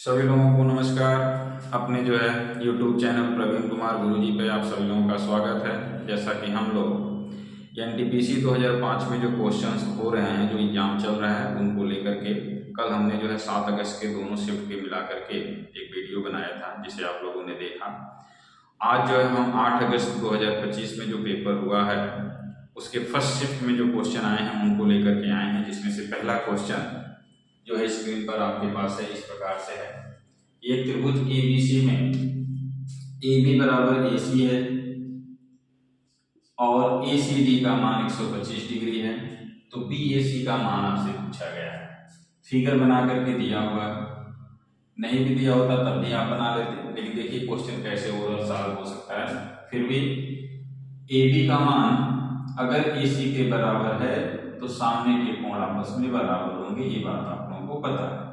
सभी लोगों को नमस्कार। अपने जो है YouTube चैनल प्रवीण कुमार गुरुजी पे आप सभी लोगों का स्वागत है। जैसा कि हम लोग एनटीपीसी 2005 में जो क्वेश्चंस हो रहे हैं, जो एग्जाम चल रहा है, उनको लेकर के कल हमने जो है 7 अगस्त के दोनों शिफ्ट के मिला करके एक वीडियो बनाया था, जिसे आप लोगों ने देखा। आज जो है हम 8 अगस्त 2025 में जो पेपर हुआ है उसके फर्स्ट शिफ्ट में जो क्वेश्चन आए हैं उनको लेकर के आए हैं, जिसमें से पहला क्वेश्चन जो है स्क्रीन पर आपके पास है, इस प्रकार से है। एक त्रिभुज एबीसी में AB बराबर AC है और ACD का मान 125 डिग्री है, तो BAC का मान आपसे पूछा गया है। फिगर बना करके दिया हुआ है, नहीं भी दिया होता तब भी आप बना लेते, लेकिन देखिए क्वेश्चन कैसे ओवरऑल सॉल्व हो सकता है। फिर भी AB का मान अगर AC के बराबर है तो सामने के कोण आपस में बराबर होंगे, ये बात आप लोगों को पता है।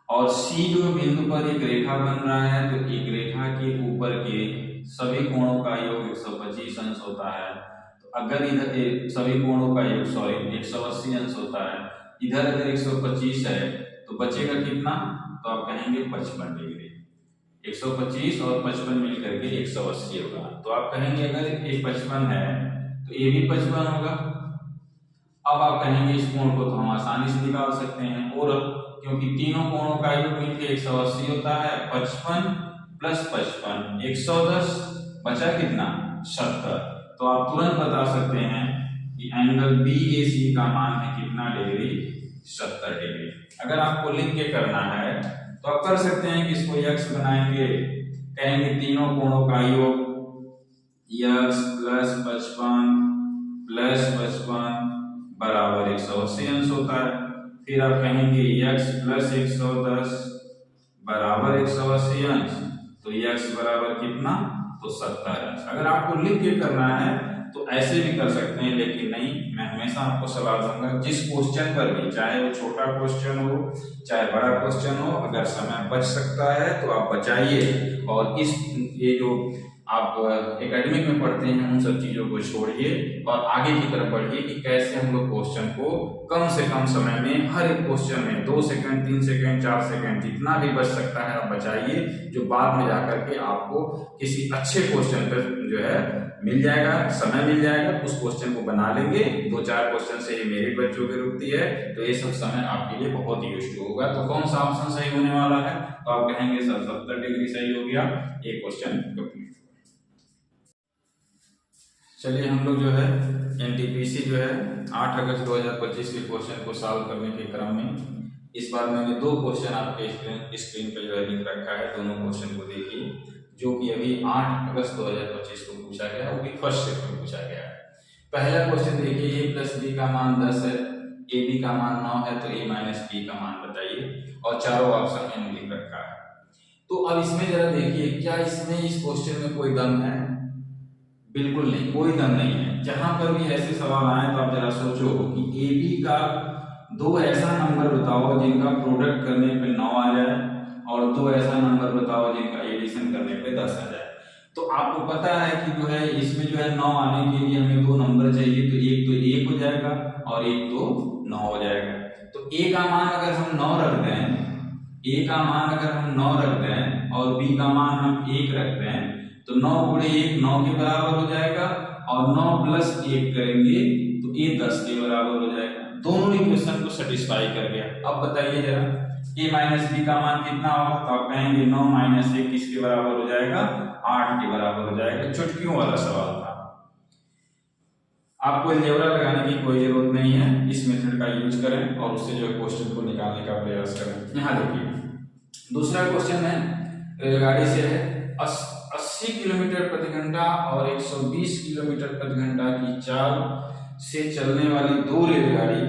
और C जो बिंदु पर एक रेखा बन रहा है, तो एक रेखा के ऊपर के सभी कोणों का योग 125 अंश होता है। तो अगर इधर सभी कोणों का योग 180 अंश होता है, इधर अगर 125 है तो बचेगा कितना? तो आप कहेंगे 55 डिग्री। 125 और 55 मिलकर के 180 होगा। तो आप कहेंगे अगर ये 55 है तो ये भी 55 होगा। अब आप कहेंगे इस कोण को तो हम आसानी से निकाल सकते हैं, और क्योंकि तीनों कोणों का योग मिलकर 180 होता है। 55 प्लस 55 110, बचा कितना? 70। तो आप तुरंत बता सकते हैं कि एंगल BAC का मान है कितना डिग्री? 70 डिग्री। अगर आपको लिख के करना है तो आप कर सकते हैं कि इसको x बनाएंगे, कहेंगे तीनों कोणों का योग x प्लस 55 प्लस 55 बराबर 180 अंश होता है। फिर आप कहेंगे x प्लस 110 बराबर 180 अंश, तो x बराबर कितना? तो 70 अंश। अगर आपको लिख के करना है तो ऐसे भी कर सकते हैं, लेकिन नहीं, मैं हमेशा आपको सलाह दूंगा जिस क्वेश्चन पर भी, चाहे वो छोटा क्वेश्चन हो चाहे बड़ा क्वेश्चन हो, अगर समय बच सकता है तो आप बचाइए। और ये जो आप एकेडमिक में पढ़ते हैं उन सब चीजों को छोड़िए और आगे की तरफ बढ़िए कि कैसे हम लोग क्वेश्चन को कम से कम समय में, हर एक क्वेश्चन में 2 सेकंड 3 सेकंड 4 सेकंड जितना भी बच सकता है आप बचाइए, जो बाद में जाकर के आपको किसी अच्छे क्वेश्चन पर जो है मिल जाएगा, समय मिल जाएगा, उस क्वेश्चन को बना लेंगे। 2-4 क्वेश्चन से ही मेरिट बच्चों की रुकती है, तो ये सब समय आपके लिए बहुत ही यूजफुल होगा। तो कौन सा ऑप्शन सही होने वाला है? तो आप कहेंगे सर 70 डिग्री सही हो गया। ये क्वेश्चन कंप्लीट। चलिए हम लोग जो है एनटीपीसी जो है 8 अगस्त 2025 के क्वेश्चन को सॉल्व करने के क्रम में इस बार मैंने 2 क्वेश्चन आपके स्क्रीन पे जो है लिख रखा है। दोनों क्वेश्चन को देखिए, जो कि अभी 8 अगस्त 2025 को पूछा गया, वो भी फर्स्ट शिफ्ट में पूछा गया है। पहला क्वेश्चन देखिए, a प्लस b का मान 10 है, ab का मान 9 है, तो a माइनस b का मान बताइए, और चारों ऑप्शन मैंने लिख रखा है। तो अब इसमें जरा देखिए, क्या इसमें इस क्वेश्चन में कोई दम है? बिल्कुल नहीं, कोई दम नहीं है। जहां पर भी ऐसे सवाल आए तो आप जरा सोचो कि AB का 2 ऐसा नंबर बताओ जिनका प्रोडक्ट करने पे 9 आ जाए, और 2 ऐसा नंबर बताओ जिनका एडिशन करने पे 10 आ जाए। तो आपको पता है कि जो है इसमें जो है 9 आने के लिए हमें 2 नंबर चाहिए, तो एक तो 1 हो जाएगा और एक तो 9 हो जाएगा। तो A का मान अगर हम 9 रख दें, A का मान अगर हम 9 रख दें और B का मान हम 1 रख दें, तो 9 गुणे 1 9 के बराबर हो जाएगा, और 9 प्लस 1 करेंगे तो ये 10 के बराबर हो जाएगा। दोनों इक्वेशन को सेटिस्फाई कर गया। अब बताइए जरा a माइनस बी का मान कितना होगा? तो आप कहेंगे 9 माइनस 1 किसके बराबर हो जाएगा? 8 के बराबर हो जाएगा। चुटकियों वाला सवाल था, आपको अलजेब्रा लगाने की कोई जरूरत नहीं है। इस मेथड का यूज करें और उससे जो क्वेश्चन को निकालने का प्रयास करें। यहाँ देखिए दूसरा क्वेश्चन है, रेलगाड़ी से है 80 किलोमीटर प्रति घंटा और 120 किलोमीटर प्रति घंटा की चाल से चलने वाली 2 रेलगाड़ी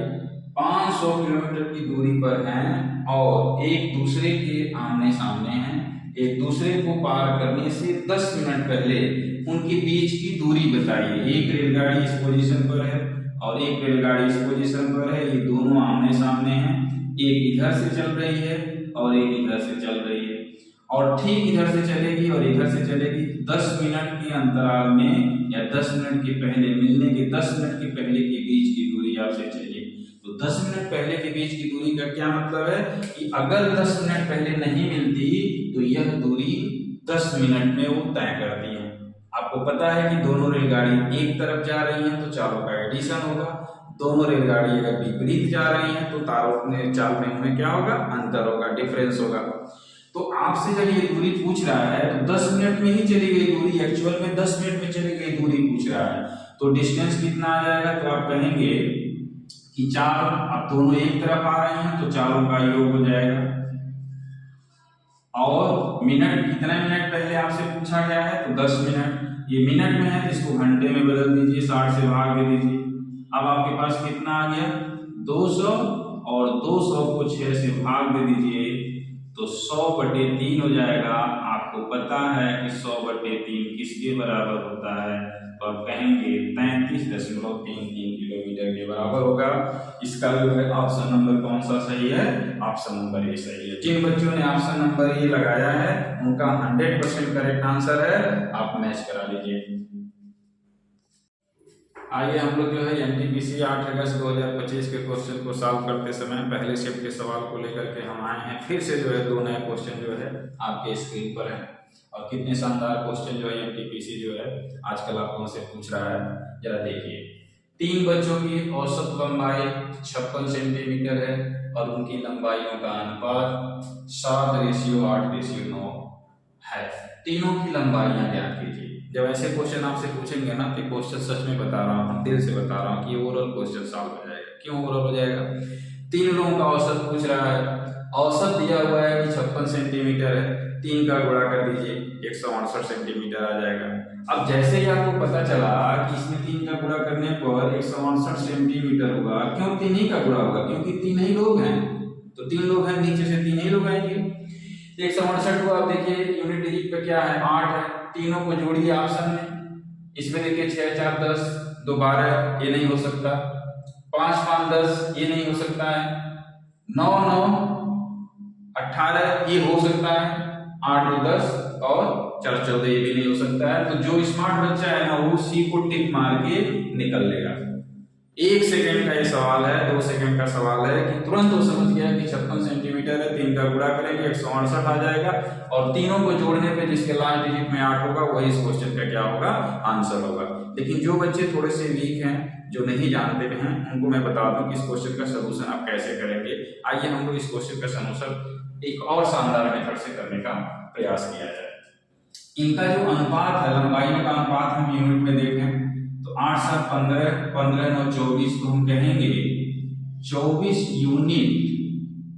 500 किलोमीटर की दूरी पर हैं और एक दूसरे के आमने सामने हैं। एक दूसरे को पार करने से 10 मिनट पहले उनके बीच की दूरी बताइए। एक रेलगाड़ी इस पोजीशन पर है और एक रेलगाड़ी इस पोजीशन पर है, ये दोनों आमने सामने हैं। एक इधर से चल रही है और एक इधर से चल रही है, और ठीक इधर से चलेगी और इधर से चलेगी। 10 मिनट के अंतराल में या 10 मिनट के पहले, मिलने के 10 मिनट के पहले के बीच की दूरी आपसे चाहिए। तो 10 मिनट पहले के बीच की दूरी का क्या मतलब है कि अगर 10 मिनट पहले नहीं मिलती तो यह दूरी 10 मिनट में वो तय करती है। आपको पता है कि दोनों रेलगाड़ी एक तरफ जा रही हैं तो चालों का एडिशन होगा, दोनों रेलगाड़ी अगर विपरीत जा रही हैं तो तारों में चाल में उनमें क्या होगा, अंतर होगा, डिफरेंस होगा। तो आपसे जब ये दूरी पूछ रहा है तो 10 मिनट में ही चली गई दूरी, एक्चुअल में 10 मिनट में चली गई दूरी पूछ रहा है, तो डिस्टेंस कितना आ जाएगा, तो आप कहेंगे कि चाल, अब दोनों एक तरफ आ रहे हैं तो चालों का योग हो जाएगा। और मिनट, कितने मिनट पहले आपसे पूछा गया है तो 10 मिनट, ये मिनट में है तो इसको घंटे में बदल दीजिए, 60 से भाग दे दीजिए। अब आपके पास कितना आ गया, 200, और 200 को 6 से भाग दे दीजिए तो 100/3 हो जाएगा। आपको पता है कि 100/3 किसके बराबर होता है, तो आप कहेंगे 33.33 किलोमीटर के बराबर होगा। इसका जो है ऑप्शन नंबर कौन सा सही है, ऑप्शन नंबर ए सही है। जिन बच्चों ने ऑप्शन नंबर ए लगाया है उनका 100% करेक्ट आंसर है, आप मैच करा लीजिए। आइए हम लोग जो है एनटीपीसी 8 अगस्त 2025 के क्वेश्चन को सॉल्व करते समय पहले शिफ्ट के सवाल को लेकर के हम आए हैं। फिर से जो है 2 नए क्वेश्चन जो है आपके स्क्रीन पर है, और कितने शानदार क्वेश्चन जो है एनटीपीसी जो है आजकल आप लोगों से पूछ रहा है, जरा देखिए। 3 बच्चों की औसत लंबाई 56 सेंटीमीटर है और उनकी लंबाइयों का अनुपात 7:8:9 है। तीनों की लंबाइयां ज्ञात कीजिए। जब ऐसे क्वेश्चन आपसे पूछेंगे ना तो क्वेश्चन सच में बता रहा हूँ, दिल से बता रहा हूँ कि ओवरऑल क्वेश्चन सॉल्व हो जाएगा। क्यों ओवरऑल हो जाएगा, 3 लोगों का औसत पूछ रहा है, औसत दिया हुआ है कि 56 सेंटीमीटर है, 3 का गुणा कर दीजिए 168 सेंटीमीटर आ जाएगा। अब जैसे ही आपको पता चला कि इसमें 3 का गुणा करने पर 168 सेंटीमीटर होगा, क्यों 3 ही का गुणा होगा, क्योंकि 3 ही लोग हैं, तो 3 लोग हैं, नीचे से 3 ही लोग आएंगे। 168 को आप देखिए यूनिट डिजिट पे क्या है, 8 है, तीनों को जोड़िए ऑप्शन में। इसमें देखिए 6 4 10, 2 12, ये नहीं हो सकता, 5 5 10, ये नहीं हो सकता है, 9 9 18, ये हो सकता है, 8 2 10 और 4 14, ये भी नहीं हो सकता है। तो जो स्मार्ट बच्चा है ना वो सी को टिक मार के निकल लेगा। 1 सेकंड का ये सवाल है, 2 सेकंड का सवाल है कि तुरंत वो समझ गया कि 56 सेंटीमीटर है, 3 का गुणा करेंगे 168 आ जाएगा, और तीनों को जोड़ने पे जिसके लास्ट डिजिट में 8 होगा वही इस क्वेश्चन का क्या होगा, आंसर होगा। लेकिन जो बच्चे थोड़े से वीक हैं, जो नहीं जानते हैं, उनको मैं बता दूं कि इस क्वेश्चन का सलूशन आप कैसे करेंगे। आइए हम लोग इस क्वेश्चन का सलूशन एक और शानदार मेथड से करने का प्रयास किया जाए। इनका जो अनुपात है, लंबाइयों का अनुपात हम यूनिट में देखें तो 8 7 15, 15 9 24, तो हम कहेंगे 24 यूनिट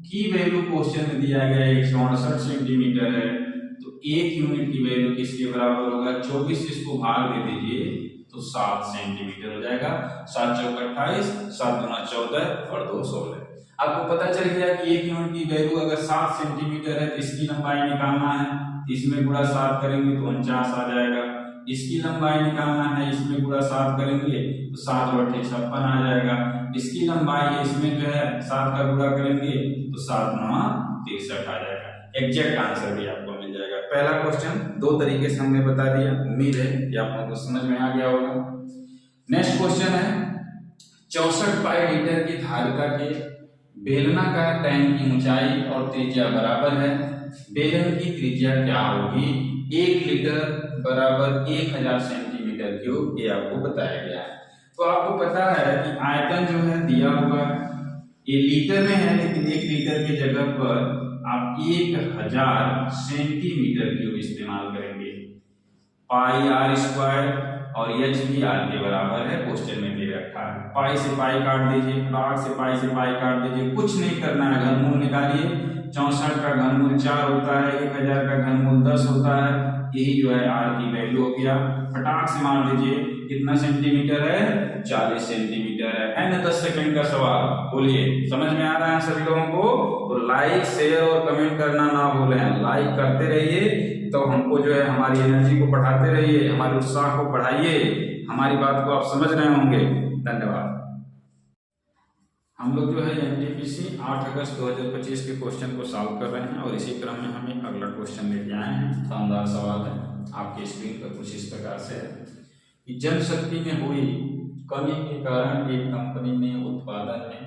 की वैल्यू क्वेश्चन में दिया गया 168 सेंटीमीटर है, तो 1 यूनिट की वैल्यू किसके बराबर होगा, 24 से इसको भाग दे दीजिए तो 7 सेंटीमीटर हो जाएगा। 7 चौक 28, 7 दूना 14 और 2 16। आपको पता चल गया कि 1 यूनिट की वैल्यू अगर 7 सेंटीमीटर है तो इसकी लंबाई निकालना है, इसमें गुणा 7 करेंगे तो 49 आ जाएगा। इसकी लंबाई निकालना है, इसमें गुणा 7 करेंगे तो 7 और 8 56 आ जाएगा। इसकी लंबाई इसमें जो है 7 का गुणा करेंगे तो 7 9 63 आ जाएगा। एग्जैक्ट आंसर भी आपको मिल जाएगा। पहला क्वेश्चन 2 तरीके से हमने बता दिया, उम्मीद है कि आप लोगों को समझ में आ गया होगा। नेक्स्ट क्वेश्चन है 64 पाई लीटर की धारिता के बेलनाकार टैंक की ऊंचाई और त्रिज्या बराबर है, बेलन की त्रिज्या क्या होगी, 1 लीटर बराबर 1000 सेंटीमीटर क्यूब, ये आपको बताया गया है। तो आपको पता है कि आयतन जो है दिया हुआ है, ये लीटर में है, लेकिन 1 लीटर के जगह पर आप 1000 सेंटीमीटर क्यूब इस्तेमाल करेंगे। पाई आर स्क्वायर और एच भी आर के बराबर है, क्वेश्चन में दे रखा है। पाई से पाई काट दीजिए, आर से पाई काट दीजिए, कुछ नहीं करना है, घनमूल निकालिए। 64 का घनमूल 4 होता है, 1000 का घनमूल 10 होता है, यही जो है आर की वैल्यू हो गया। फटाक से मार दीजिए कितना सेंटीमीटर है, 40 सेंटीमीटर है ना। 10 सेकंड का सवाल, बोलिए समझ में आ रहा है सभी लोगों को? तो लाइक शेयर और कमेंट करना ना भूलें, लाइक करते रहिए तो हमको जो है हमारी एनर्जी को बढ़ाते रहिए, हमारे उत्साह को बढ़ाइए, हमारी बात को आप समझ रहे होंगे। धन्यवाद। हम लोग जो है एनटीपीसी 8 अगस्त 2025 के क्वेश्चन को सॉल्व कर रहे हैं, और इसी क्रम में हम एक अगला क्वेश्चन लेके आए हैं। शानदार सवाल है, आपके स्क्रीन पर कुछ इस प्रकार से है कि जनशक्ति में हुई कमी के कारण एक कंपनी ने उत्पादन में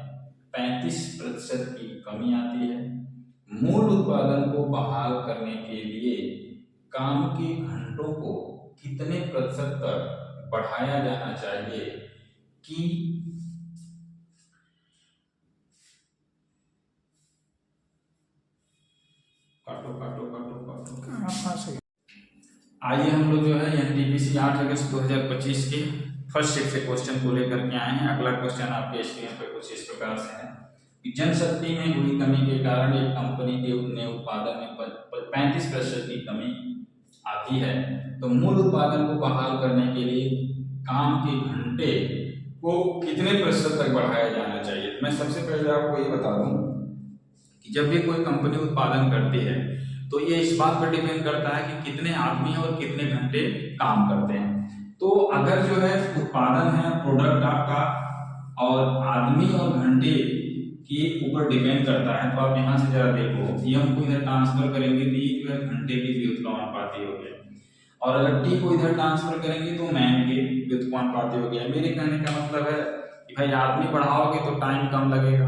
35% की कमी आती है। मूल उत्पादन को बहाल करने के लिए काम के घंटों को कितने प्रतिशत तक बढ़ाया जाना चाहिए कि काटो काटो काटो काटो। आइए हम लोग जो है एनटीपीसी 8 अगस्त 2025 के फर्स्ट शिफ्ट से क्वेश्चन को लेकर के आए हैं। अगला क्वेश्चन आपके स्क्रीन पर कुछ इस प्रकार से है कि जनशक्ति में हुई कमी के कारण एक कंपनी के उत्पादन में 35% की कमी आती है, तो मूल उत्पादन को बहाल करने के लिए काम के घंटे को कितने प्रतिशत तक बढ़ाया जाना चाहिए। मैं सबसे पहले आपको ये बता दूं कि जब भी कोई कंपनी उत्पादन करती है तो ये इस बात पर डिपेंड करता है कि कितने आदमी और कितने घंटे काम करते हैं। तो अगर जो है उत्पादन है प्रोडक्ट आपका और आदमी और घंटे के ऊपर डिपेंड करता है, तो आप यहाँ से जरा देखो, ये हमको इधर ट्रांसफर करेंगे तो ये जो है घंटे की व्युत्क्रमानुपाती हो गया, और अगर टी को इधर ट्रांसफर करेंगे तो मैन के व्युत्क्रमानुपाती हो गया। मेरे कहने का मतलब है कि भाई आदमी बढ़ाओगे तो टाइम कम लगेगा,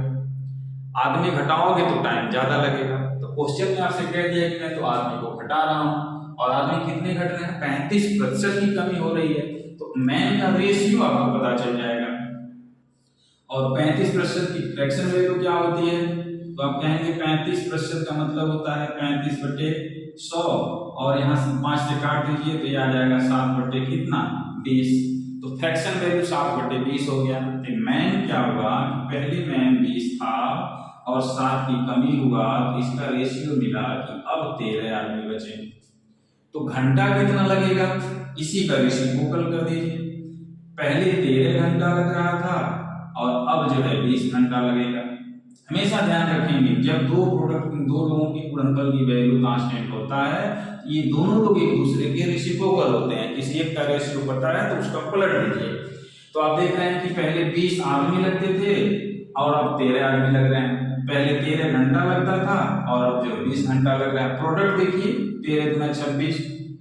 आदमी घटाओगे तो टाइम ज्यादा लगेगा। तो क्वेश्चन में आपसे कह दिया कि मैं तो आदमी को घटा रहा हूँ और आदमी कितने घट रहे हैं, 35% की कमी हो रही है, तो मैन का रेशियो आपको पता चल जाएगा। और 35% की फ्रैक्शन वैल्यू क्या होती है, तो आप कहेंगे 35% का मतलब होता है 35/100, और यहाँ से 5 से काट दीजिए तो ये आ जाएगा 7/20। तो फ्रैक्शन वैल्यू 7/20 हो गया। तो मैन क्या हुआ, पहले मैन 20 था और 7 की कमी हुआ, तो इसका रेशियो मिला कि अब 13 आदमी बचे। तो घंटा कितना लगेगा, इसी का रेसिप्रोकल कर दीजिए। पहले 13 घंटा लग रहा था और अब जो है 20 घंटा लगेगा। हमेशा ध्यान रखेंगे जब दो लोगों की गुणनफल की वैल्यू कांस्टेंट होता है, ये दोनों लोग एक दूसरे के रेसिप्रोकल होते हैं। किसी एक का रेशियो पता है तो उसका पलट दीजिए। तो आप देख रहे हैं कि पहले 20 आदमी लगते थे और अब 13 आदमी लग रहे हैं। पहले 13 घंटा लगता था और अब जो 20 घंटा लग रहा है। प्रोडक्ट देखिए, 13 दूना 26,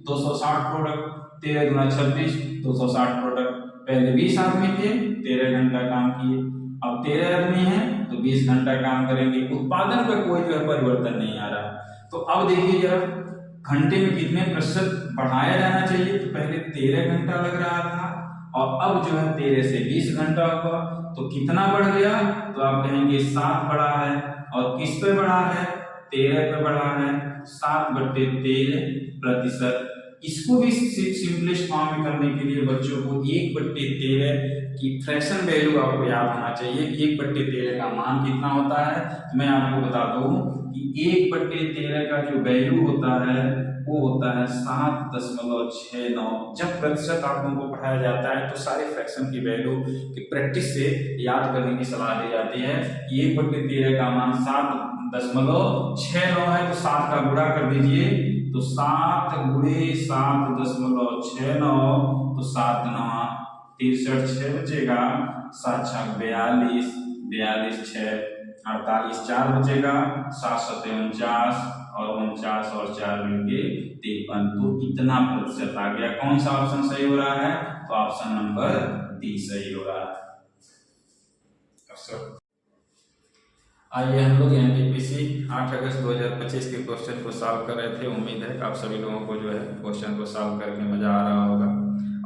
260 प्रोडक्ट, 13 दूना 26, 260 प्रोडक्ट। पहले 20 आदमी थे, 13 घंटा काम किए, अब 13 आदमी हैं तो 20 घंटा काम करेंगे। उत्पादन पर कोई जो है परिवर्तन नहीं आ रहा। तो अब देखिए जरा घंटे में कितने प्रतिशत बढ़ाया जाना चाहिए, तो पहले 13 घंटा लग रहा था और अब जो है 13 से 20 घंटा हुआ, तो कितना बढ़ गया, तो आप कहेंगे 7 बढ़ा है। और किस पे बढ़ा है, 13 पे बढ़ा है, 7/13%। इसको भी सिंपलेस्ट फॉर्म में करने के लिए बच्चों को 1/13 की फ्रैक्शन वैल्यू आपको याद होना चाहिए कि 1/13 का मान कितना होता है। तो मैं आपको बता दूं कि 1/13 का जो वैल्यू होता है वो होता है 7.69। जब प्रतिशत आप लोगों को पढ़ाया जाता है तो सारे फ्रैक्शन की वैल्यू की प्रैक्टिस से याद करने की सलाह दी जाती है। 1/13 का मान 7.69 है, तो 7 का गुणा कर दीजिए, तो 7 × 7.69, तो 7 × 9 63, 6 बचेगा, 7 × 42, 42 6 48, 4 बचेगा, 7 × 7 49 और 49 और 4 मिलके 53। तो इतना प्रतिशत आ गया। कौन सा ऑप्शन सही हो रहा है, तो ऑप्शन नंबर डी सही हो रहा है। आइए हम लोग एनटीपीसी 8 अगस्त 2025 के क्वेश्चन को सॉल्व कर रहे थे। उम्मीद है कि आप सभी लोगों को जो है क्वेश्चन को सॉल्व करके मजा आ रहा होगा,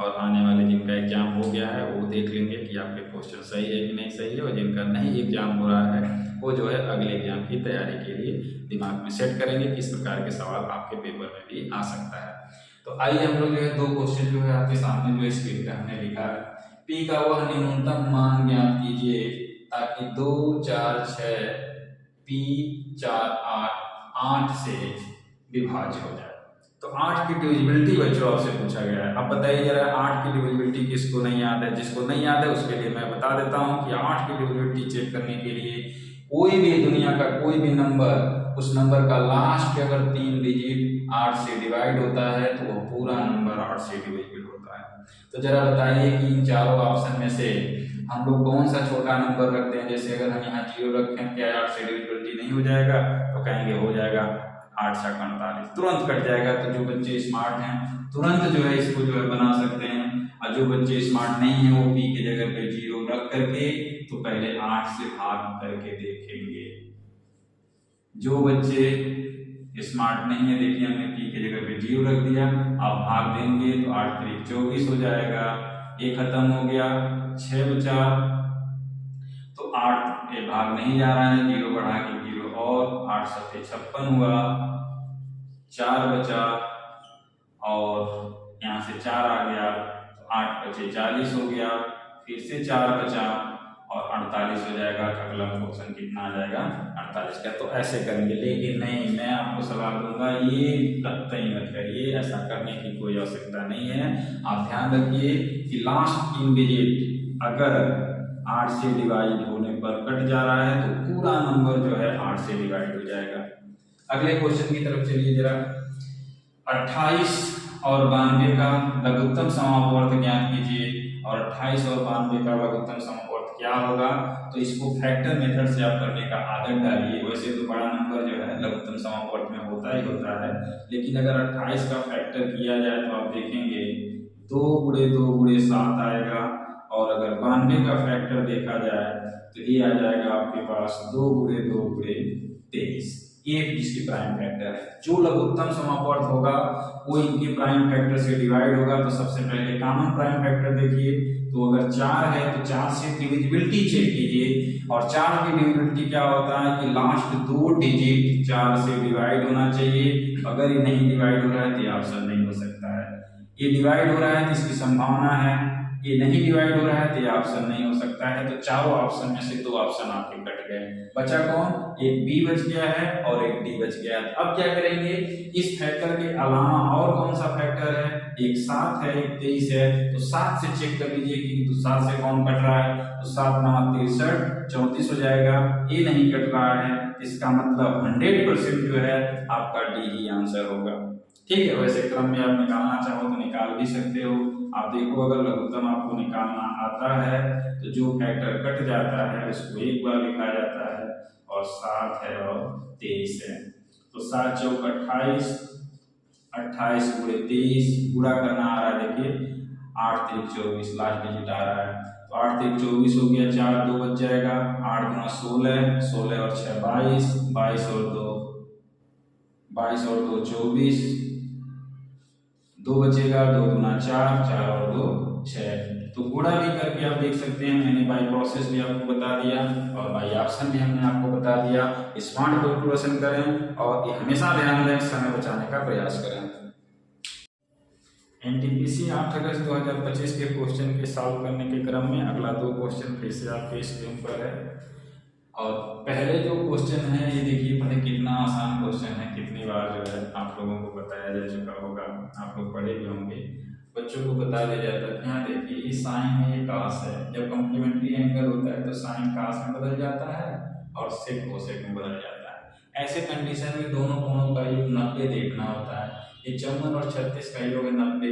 और आने वाले जिनका एग्जाम हो गया है वो देख लेंगे कि आपके क्वेश्चन सही है कि नहीं सही है, और जिनका नहीं एग्जाम हो रहा है वो जो है अगले एग्जाम की तैयारी के लिए दिमाग में सेट करेंगे कि इस प्रकार के सवाल आपके पेपर में भी आ सकता है। तो आइए हम लोग जो है 2 क्वेश्चन जो है आपके सामने जो स्क्रीन पे हमने लिखा है, पी का वह न्यूनतम मान ज्ञात कीजिए ताकि 2 4 6 पी 4 8 से विभाज्य हो जाए। तो 8 की डिविजिबिलिटी बच्चों आपसे पूछा गया है। अब बताइए जरा 8 की डिविजिबिलिटी किसको नहीं याद है। जिसको नहीं याद है उसके लिए मैं बता देता हूँ कि 8 की डिविजिबिलिटी चेक करने के लिए कोई भी दुनिया का कोई भी नंबर, उस नंबर का लास्ट के अगर 3 डिजिट 8 से डिवाइड होता है तो वो पूरा नंबर 8 से डिविजिबल होता है। तो जरा बताइए कि इन चारों ऑप्शन में से हम लोग कौन सा छोटा नंबर रखते हैं। जैसे अगर हम यहाँ 0 रखें, क्या 8 से डिविजिबिलिटी नहीं हो जाएगा, तो कहेंगे हो जाएगा, 8 × 48 तुरंत कट जाएगा। तो जो बच्चे स्मार्ट हैं तुरंत जो है इसको जो है बना सकते हैं। और जो बच्चे स्मार्ट नहीं है वो पी की जगह पे 0 रख करके तो पहले 8 से भाग करके देखेंगे। जो बच्चे स्मार्ट नहीं है, देखिए हमने पी की जगह पे 0 रख दिया, अब भाग देंगे तो 8 3 24 हो जाएगा, ये खत्म हो गया, 6 बचा, तो 8 ये भाग नहीं जा रहा है, 0 बढ़ा के 0 और 8 7 56 हुआ, 4 बचा और यहाँ से 4 आ गया तो 8 बचे 40 हो गया, फिर से 4 बचा और 48 हो जाएगा। अगला क्वेश्चन कितना आ जाएगा 48 का। तो ऐसे करेंगे, लेकिन नहीं, मैं आपको सलाह दूंगा ये कतई मत करिए, ऐसा करने की कोई आवश्यकता नहीं है। आप ध्यान रखिए कि लास्ट 3 डिजिट अगर 8 से डिवाइड होने पर कट जा रहा है तो पूरा नंबर जो है 8 से डिवाइड हो जाएगा। अगले क्वेश्चन की तरफ चलिए जरा। 28 और 92 का लघुत्तम समापवर्त ज्ञात कीजिए, और 28 और 92 का लघुत्तम समापवर्त क्या होगा, तो इसको फैक्टर मेथड से आप करने का आदत डालिए। वैसे तो बड़ा नंबर जो है लघुत्तम समापवर्त में होता ही होता है, लेकिन अगर 28 का फैक्टर किया जाए तो आप देखेंगे 2 गुणे 2 गुणे 7 आएगा, और अगर 92 का फैक्टर देखा जाए तो ये आ जाएगा आपके पास 2 गुणे 2 गुणे 23, ये इसकी प्राइम फैक्टर है। जो लघुत्तम समापवर्त होगा वो इनके प्राइम फैक्टर से डिवाइड होगा। तो सबसे पहले कॉमन प्राइम फैक्टर देखिए, तो अगर 4 है तो 4 से डिविजिबिलिटी चेक कीजिए, और 4 की डिविजिबिलिटी क्या होता है कि लास्ट 2 डिजिट 4 से डिवाइड होना चाहिए। अगर ये नहीं डिवाइड हो रहा है तो ये ऑप्शन नहीं हो सकता है। ये डिवाइड हो रहा है तो इसकी संभावना है, ये नहीं डिवाइड हो रहा है तो ये ऑप्शन नहीं हो सकता है। तो चारों ऑप्शन में से 2 ऑप्शन आपके कट गए, बचा कौन, एक बी बच गया है और एक डी बच गया है। अब क्या करेंगे, इस फैक्टर के अलावा और कौन सा फैक्टर है, एक 7 है, एक 23 है, तो 7 से चेक कर लीजिए कि तो 7 से कौन कट रहा है, तो 7 9 63 34 हो जाएगा, ये नहीं कट रहा है, इसका मतलब 100% जो है आपका डी ही आंसर होगा। ठीक है, वैसे क्रम में आप निकालना चाहो तो निकाल भी सकते हो। आप देखो अगर लघुत्तम आपको निकालना आता है तो जो फैक्टर कट जाता है उसको एक बार लिखा जाता है, और 7 है और 23 है, तो 7 चौक 28, 28 गुणे 23, गुणा करना आ रहा है, देखिए 8 3 24 लास्ट डिजिट आ रहा है, तो 8 3 24 हो गया, 4 2 बच जाएगा, 8 गुना 16, 16 और 6 22, 22 और 2 24, 2 बचेगा, 2 दूना 4, 4 और 2 6। तो गुणा भी करके आप देख सकते हैं, मैंने बाई प्रोसेस भी आपको बता दिया और बाई ऑप्शन भी हमने आपको बता दिया। स्मार्ट कैलकुलेशन करें और ये हमेशा ध्यान दें, समय बचाने का प्रयास करें। एनटीपीसी 8 अगस्त 2025 के क्वेश्चन के सॉल्व करने के क्रम में अगला 2 क्वेश्चन फिर से आपके स्क्रीन पर है, और पहले जो क्वेश्चन है ये देखिए पढ़े, कितना आसान क्वेश्चन है, कितनी बार जो है आप लोगों को बताया जा चुका होगा, आप लोग पढ़े भी होंगे, बच्चों को बता दिया जाता है। यहाँ देखिए ये साइन है, ये कास है, जब कॉम्प्लीमेंट्री एंगल होता है तो साइन कास में बदल जाता है और सेक कोसेक में बदल जाता है। ऐसे कंडीशन में दोनों कोणों का योग 90 देखना होता है। ये 54 और 36 का योग है 90,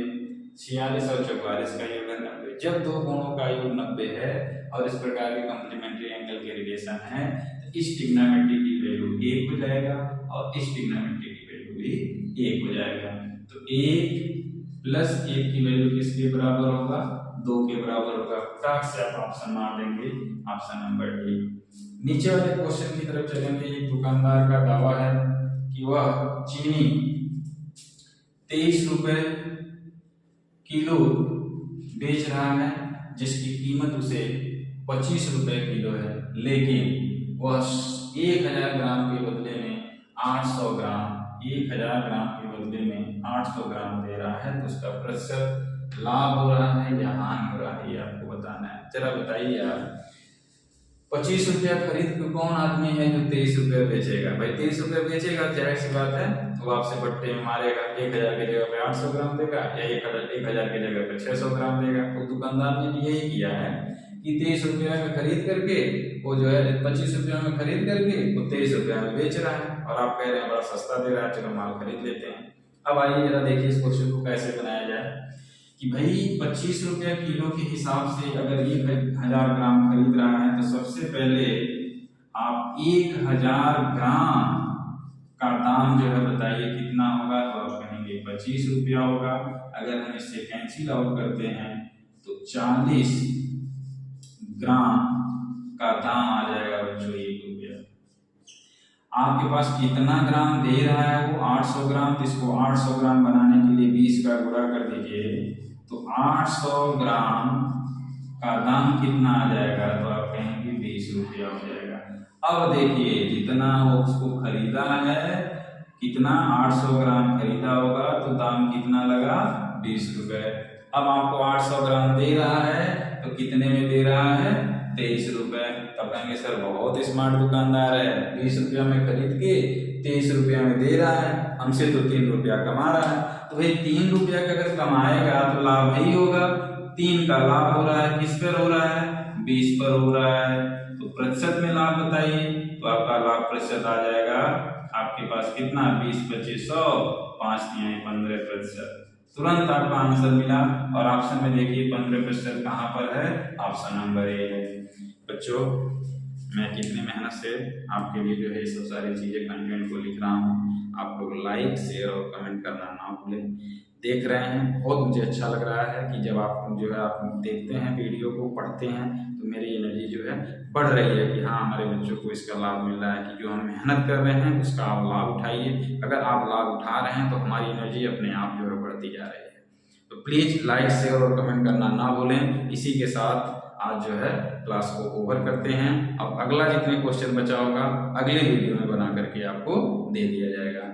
46 और 44 का योग है 90। जब दो कोणों का योग 90 है और इस प्रकार के कॉम्प्लीमेंट्री एंगल के रिलेशन है तो इस ट्रिग्नोमेट्री की वैल्यू 1 हो जाएगा और इस ट्रिग्नोमेट्री की वैल्यू भी 1 हो जाएगा। तो 1 प्लस 1 की वैल्यू किसके बराबर होगा, 2 के बराबर होगा। फटाक से आप ऑप्शन मार देंगे, ऑप्शन नंबर डी। नीचे वाले क्वेश्चन की तरफ चलेंगे। एक दुकानदार का दावा है कि वह चीनी 23 रुपए किलो बेच रहा है, जिसकी कीमत उसे 25 रुपए किलो है, लेकिन वह 1000 ग्राम के बदले में 800 ग्राम 1000 ग्राम के बदले में 800 ग्राम दे रहा है, तो उसका प्रतिशत लाभ हो रहा है या हानि हो रहा है, ये आपको बताना है। चला बताइए यार, 25 रुपया खरीद के कौन आदमी है जो 23 रुपये बेचेगा? भाई 23 रुपये बेचेगा, जाहिर सी बात है वो आपसे बट्टे में मारेगा, 1000 की जगह पे 800 ग्राम देगा या 1000 की जगह पे 600 ग्राम देगा। तो दुकानदार ने भी यही किया है कि 23 रुपये में खरीद करके वो जो है 25 रुपये में खरीद करके वो 23 रुपये में बेच रहा है, और आप कह रहे हैं बड़ा सस्ता दे रहा है, चलो माल खरीद लेते हैं। अब आइए जरा देखिए इस क्वेश्चन को कैसे बनाया जाए कि भाई 25 रुपये किलो के हिसाब से अगर 1000 ग्राम खरीद रहा है तो सबसे पहले आप 1000 ग्राम का दाम जो है बताइए कितना होगा, तो आप कहेंगे 25 रुपया होगा। अगर हम इससे कैंसिल आउट करते हैं 40 ग्राम का दाम आ जाएगा बच्चों 1 रुपया। आपके पास कितना ग्राम दे रहा है वो 800 ग्राम, तो इसको 800 ग्राम बनाने के लिए 20 का गुणा कर दीजिए, तो 800 ग्राम का दाम कितना आ जाएगा, तो आप कहेंगे 20 रुपया हो जाएगा। अब देखिए जितना उसको खरीदा है, कितना 800 ग्राम खरीदा होगा, तो दाम कितना लगा 20 रुपए। अब आपको 800 ग्राम दे रहा है तो कितने में दे रहा है 23 रुपए। तब कहेंगे सर बहुत स्मार्ट दुकानदार है, 20 रुपया में खरीद के 23 रुपया में दे रहा है, हमसे तो 3 रुपया कमा रहा है। तो भाई 3 रुपया का अगर कमाएगा तो लाभ ही होगा। 3 का लाभ हो रहा है, किस पर हो रहा है 20 पर हो रहा है। तो प्रतिशत में लाभ बताइए, तो आपका लाभ प्रतिशत आ जाएगा आपके पास कितना 20 25 100 5 15%। तुरंत आपका आंसर मिला। और ऑप्शन में देखिए 15% कहाँ पर है, ऑप्शन नंबर ए है। बच्चों मैं कितनी मेहनत से आपके लिए जो है ये सब सारी चीजें कंटेंट को लिख रहा हूँ। आप लोग लाइक शेयर और कमेंट करना ना भूलें। देख रहे हैं, बहुत मुझे अच्छा लग रहा है कि जब आप जो है आप देखते हैं वीडियो को, पढ़ते हैं, तो मेरी एनर्जी जो है बढ़ रही है कि हाँ हमारे बच्चों को इसका लाभ मिल रहा है, कि जो हम मेहनत कर रहे हैं उसका आप लाभ उठाइए। अगर आप लाभ उठा रहे हैं तो हमारी एनर्जी अपने आप जो है बढ़ती जा रही है। तो प्लीज लाइक शेयर और कमेंट करना ना भूलें। इसी के साथ आज जो है क्लास को ओवर करते हैं। अब अगला जितने क्वेश्चन बचा होगा अगले वीडियो में बना करके आपको दे दिया जाएगा।